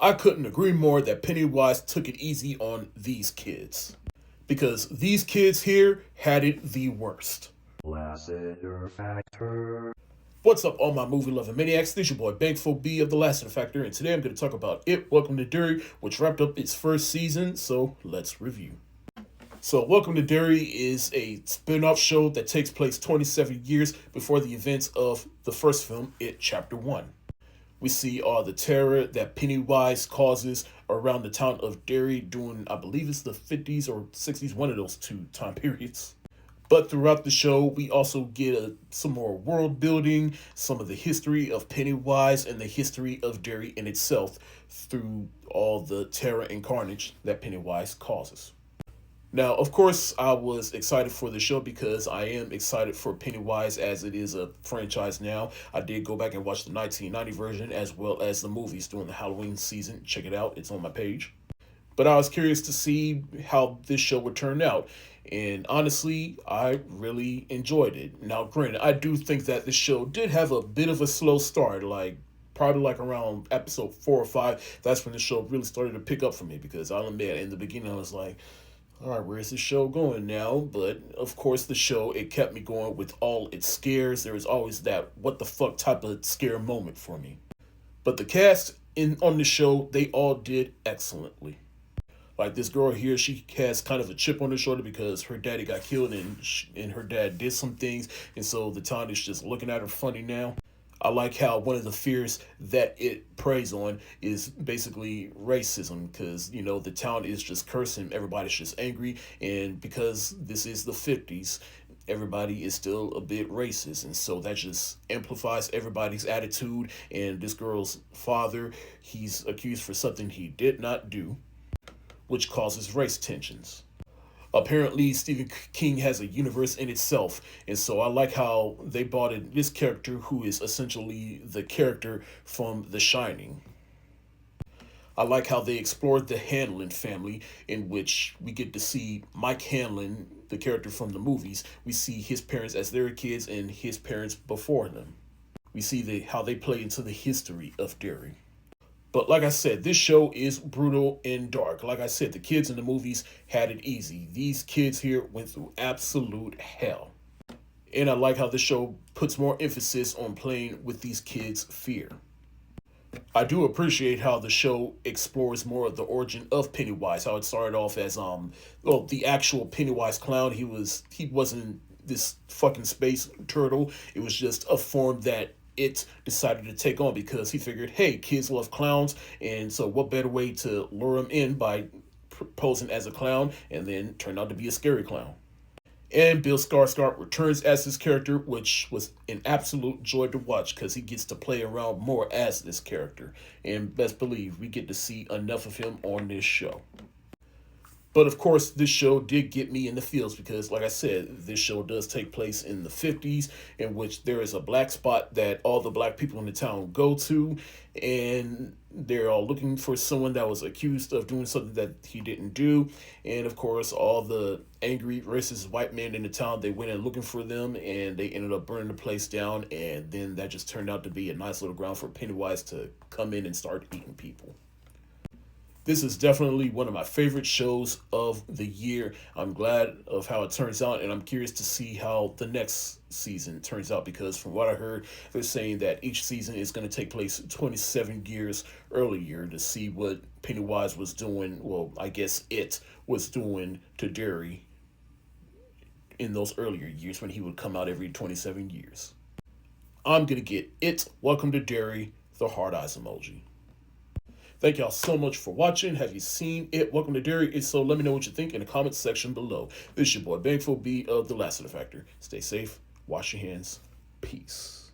I couldn't agree more that Pennywise took it easy on these kids. Because these kids here had it the worst. Lassiter Factor. What's up, all my movie loving maniacs? This is your boy Bankful B of the Lassiter Factor, and today I'm going to talk about It, Welcome to Derry, which wrapped up its first season, so let's review. So, Welcome to Derry is a spin-off show that takes place 27 years before the events of the first film, It Chapter 1. We see all the terror that Pennywise causes around the town of Derry during, I believe it's the 50s or 60s, one of those two time periods. But throughout the show, we also get some more world building, some of the history of Pennywise, and the history of Derry in itself through all the terror and carnage that Pennywise causes. Now, of course, I was excited for the show because I am excited for Pennywise as it is a franchise now. I did go back and watch the 1990 version as well as the movies during the Halloween season. Check it out, it's on my page. But I was curious to see how this show would turn out. And honestly, I really enjoyed it. Now, granted, I do think that the show did have a bit of a slow start, probably around episode 4 or 5. That's when the show really started to pick up for me, because I'll admit, in the beginning I was like, all right, where's the show going now? But of course, the show, it kept me going with all its scares. There was always that what the fuck type of scare moment for me. But the cast on the show, they all did excellently. Like this girl here, she has kind of a chip on her shoulder because her daddy got killed and her dad did some things. And so the town is just looking at her funny now. I like how one of the fears that it preys on is basically racism, because, the town is just cursing, everybody's just angry, and because this is the 50s, everybody is still a bit racist, and so that just amplifies everybody's attitude. And this girl's father, he's accused for something he did not do, which causes race tensions. Apparently, Stephen King has a universe in itself, and so I like how they brought in this character who is essentially the character from The Shining. I like how they explored the Hanlon family, in which we get to see Mike Hanlon, the character from the movies. We see his parents as their kids and his parents before them. We see how they play into the history of Derry. But like I said, this show is brutal and dark. Like I said, the kids in the movies had it easy. These kids here went through absolute hell. And I like how the show puts more emphasis on playing with these kids' fear. I do appreciate how the show explores more of the origin of Pennywise. How it started off as the actual Pennywise clown. He wasn't this fucking space turtle. It was just a form that it decided to take on because he figured, hey, kids love clowns, and so what better way to lure them in by posing as a clown, and then turned out to be a scary clown. And Bill Skarsgård returns as his character, which was an absolute joy to watch because he gets to play around more as this character. And best believe we get to see enough of him on this show. But of course, this show did get me in the feels because, like I said, this show does take place in the 50s, in which there is a black spot that all the black people in the town go to, and they're all looking for someone that was accused of doing something that he didn't do. And of course, all the angry, racist white men in the town, they went in looking for them, and they ended up burning the place down, and then that just turned out to be a nice little ground for Pennywise to come in and start eating people. This is definitely one of my favorite shows of the year. I'm glad of how it turns out, and I'm curious to see how the next season turns out, because from what I heard, they're saying that each season is going to take place 27 years earlier to see what Pennywise was doing, well, I guess it was doing to Derry in those earlier years when he would come out every 27 years. I'm going to get It, Welcome to Derry, the heart eyes emoji. Thank y'all so much for watching. Have you seen It, Welcome to Derry? If so, let me know what you think in the comments section below. This is your boy Bankful B of the Lassiter Factor. Stay safe, wash your hands, peace.